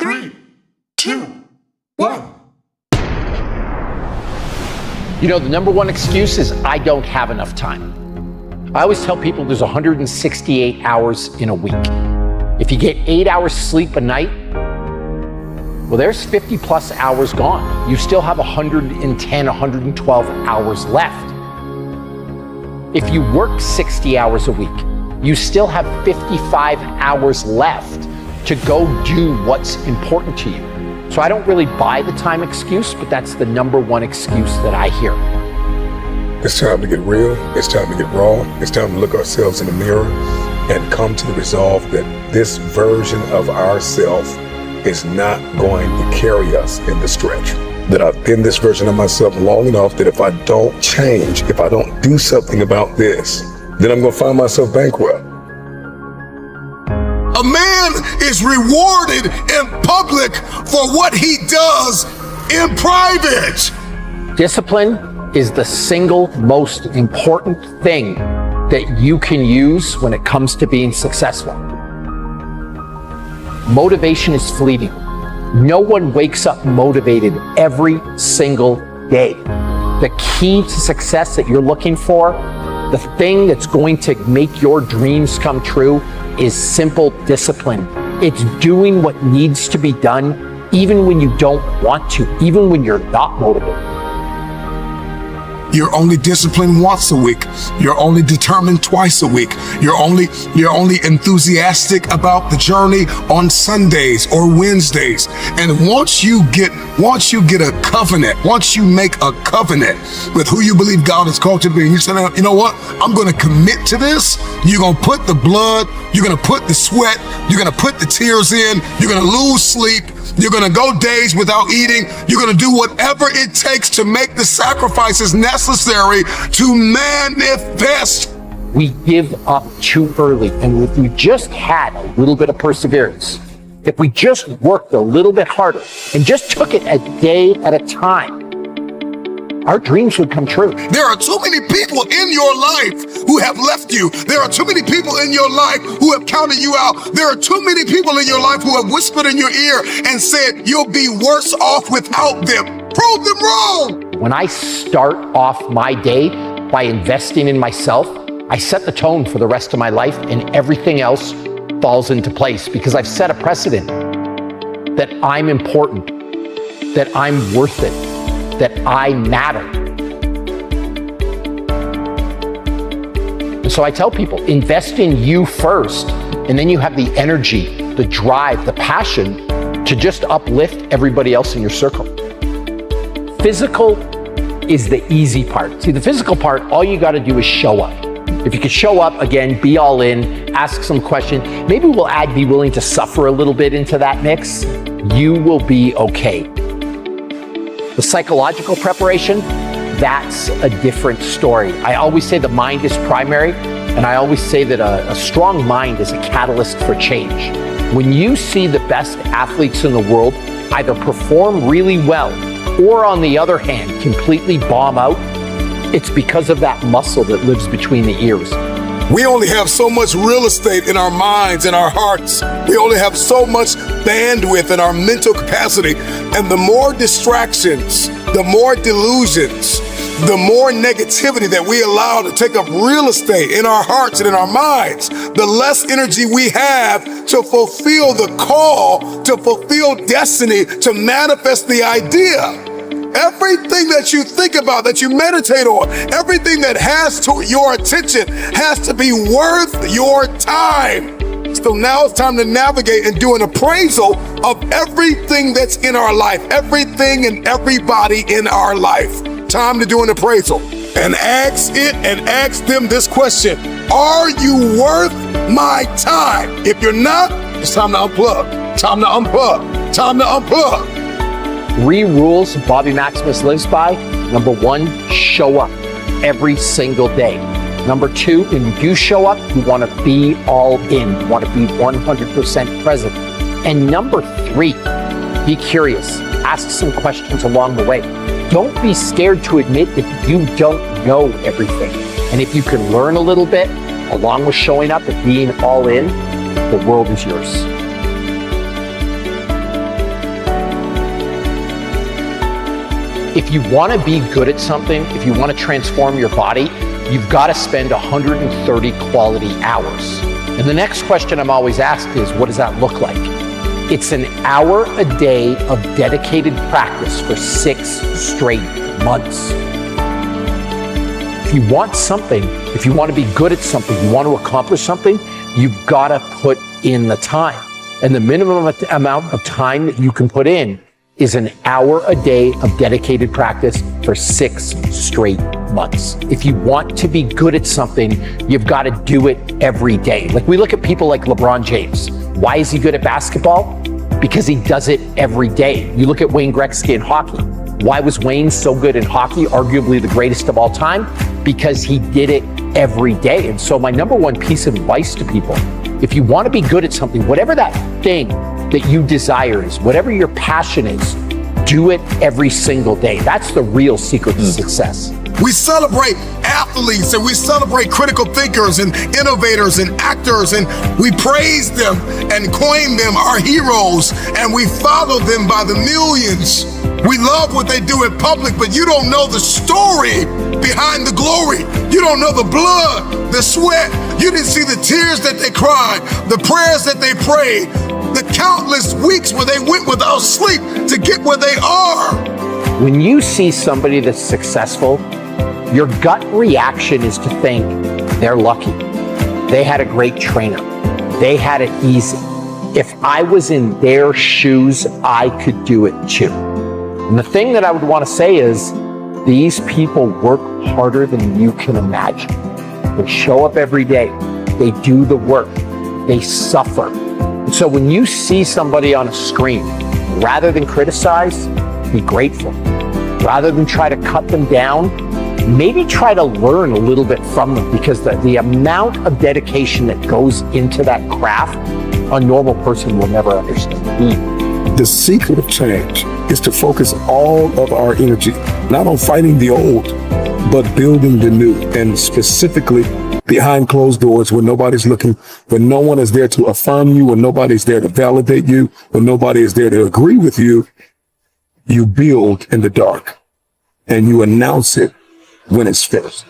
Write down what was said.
3, 2, 1. You know, the number one excuse is I don't have enough time. I always tell people there's 168 hours in a week. If you get 8 hours sleep a night, well, there's 50 plus hours gone. You still have 110, 112 hours left. If you work 60 hours a week, you still have 55 hours left to go do what's important to you. So I don't really buy the time excuse, but that's the number one excuse that I hear. It's time to get real. It's time to get raw. It's time to look ourselves in the mirror and come to the resolve that this version of ourselves is not going to carry us in the stretch. That I've been this version of myself long enough that if I don't change, if I don't do something about this, then I'm going to find myself bankrupt. A man is rewarded in public for what he does in private. Discipline is the single most important thing that you can use when it comes to being successful. Motivation is fleeting. No one wakes up motivated every single day. The key to success that you're looking for, the thing that's going to make your dreams come true, is simple discipline. It's doing what needs to be done even when you don't want to, even when you're not motivated. You're only disciplined once a week. You're only determined twice a week. You're only enthusiastic about the journey on Sundays or Wednesdays. And once you get a covenant, once you make a covenant with who you believe God has called you to be, and you say, you know what? I'm going to commit to this. You're going to put the blood, you're going to put the sweat, you're going to put the tears in, you're going to lose sleep. You're going to go days without eating. You're going to do whatever it takes to make the sacrifices necessary to manifest. We give up too early. And if we just had a little bit of perseverance, if we just worked a little bit harder and just took it a day at a time, our dreams would come true. There are too many people in your life who have left you. There are too many people in your life who have counted you out. There are too many people in your life who have whispered in your ear and said, you'll be worse off without them. Prove them wrong. When I start off my day by investing in myself, I set the tone for the rest of my life and everything else falls into place because I've set a precedent that I'm important, that I'm worth it, that I matter. And so I tell people, invest in you first, and then you have the energy, the drive, the passion to just uplift everybody else in your circle. Physical is the easy part. See, the physical part, all you got to do is show up. If you could show up, again, be all in, ask some questions. Maybe we'll add be willing to suffer a little bit into that mix. You will be okay. The psychological preparation, that's a different story. I always say the mind is primary, and I always say that a strong mind is a catalyst for change. When you see the best athletes in the world either perform really well, or on the other hand, completely bomb out, it's because of that muscle that lives between the ears. We only have so much real estate in our minds and our hearts. We only have so much bandwidth in our mental capacity. And the more distractions, the more delusions, the more negativity that we allow to take up real estate in our hearts and in our minds, the less energy we have to fulfill the call, to fulfill destiny, to manifest the idea. Everything that you think about, that you meditate on, everything that has to your attention has to be worth your time. So now it's time to navigate and do an appraisal of everything that's in our life, everything and everybody in our life. Time to do an appraisal and ask it and ask them this question. Are you worth my time? If you're not, it's time to unplug. Time to unplug. Time to unplug. 3 rules Bobby Maximus lives by. Number 1, show up every single day. Number 2, when you do show up, you want to be all in. You want to be 100% present. And number 3, be curious. Ask some questions along the way. Don't be scared to admit that you don't know everything. And if you can learn a little bit, along with showing up and being all in, the world is yours. If you want to be good at something, if you want to transform your body, you've got to spend 130 quality hours. And the next question I'm always asked is, what does that look like? It's an hour a day of dedicated practice for 6 straight months. If you want something, if you want to be good at something, you want to accomplish something, you've got to put in the time. And the minimum amount of time that you can put in is an hour a day of dedicated practice for 6 straight months. If you want to be good at something, you've got to do it every day. Like, we look at people like LeBron James. Why is he good at basketball? Because he does it every day. You look at Wayne Gretzky in hockey. Why was Wayne so good in hockey, arguably the greatest of all time? Because he did it every day. And so my number one piece of advice to people, if you want to be good at something, whatever that thing that you desire is, whatever your passion is, do it every single day. That's the real secret to success. We celebrate athletes and we celebrate critical thinkers and innovators and actors, and we praise them and claim them our heroes, and we follow them by the millions. We love what they do in public, but you don't know the story behind the glory. You don't know the blood, the sweat. You didn't see the tears that they cried, the prayers that they prayed, the countless weeks where they went without sleep to get where they are. When you see somebody that's successful, your gut reaction is to think they're lucky. They had a great trainer. They had it easy. If I was in their shoes, I could do it too. And the thing that I would want to say is, these people work harder than you can imagine. They show up every day. They do the work. They suffer. And so when you see somebody on a screen, rather than criticize, be grateful. Rather than try to cut them down, maybe try to learn a little bit from them, because the amount of dedication that goes into that craft, a normal person will never understand. The secret of change is to focus all of our energy, not on fighting the old, but building the new, and specifically behind closed doors where nobody's looking, when no one is there to affirm you, when nobody's there to validate you, when nobody is there to agree with you. You build in the dark and you announce it when it's finished.